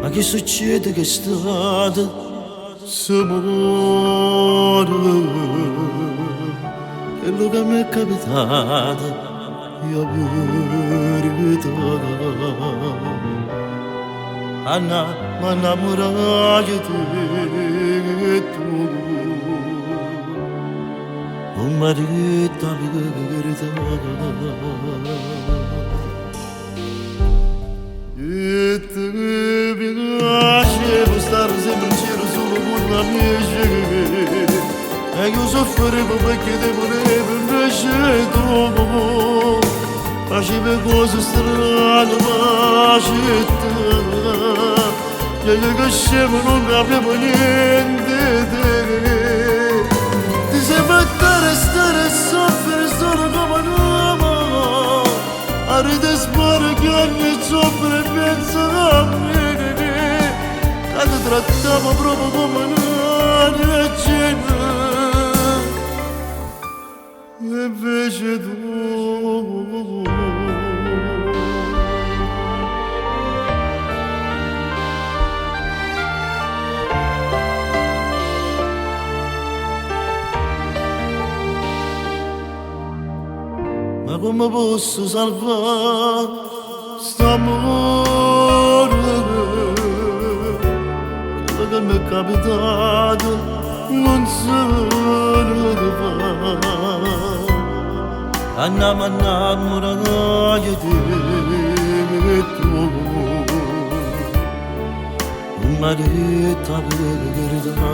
Ma che succede che è stato? Se muore. Quello che mi è capitato io verità. Anna, ma innamorai di te tu. Un marito di verità. E te piace stare sempre in giro solo con la mia gente. E io soffrivo perché te volevo invece tu. Facevi cose strane ma città. Io che scemo non capivo niente di te. Ti sei fatta restare e soffrire solo come un uomo. Arrete spara che ogni soffre e pensa a me. Che ti trattavo proprio come una regina. E invece tu ma come posso salvare st'amore? Quello che mi è capitato non se ne fa. Andiamo a innamorare di tu. Un marito per verità.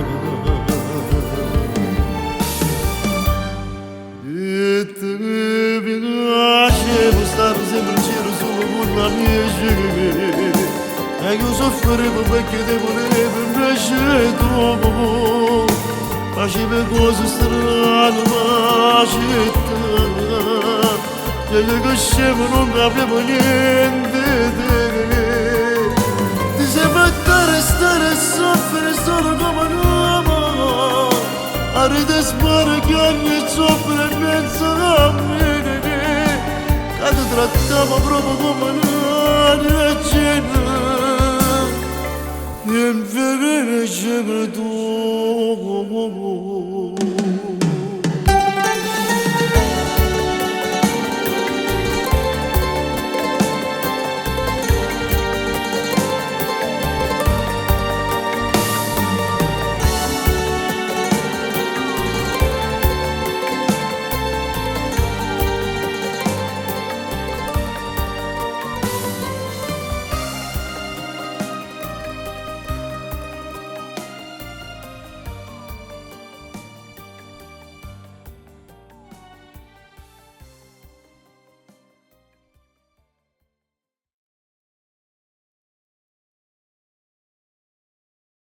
E te piacevo stare sempre in giro solo con la mia gente. E io soffrivo perché te volevo invece tu. Facevi cose strane ma città. Io che scemo non capivo niente di te. Ti sei fatta restare e soffrire solo come un uomo. Arrete spara che ogni soffre e pensa a me. Che ti trattavo proprio come una regina. E invece tu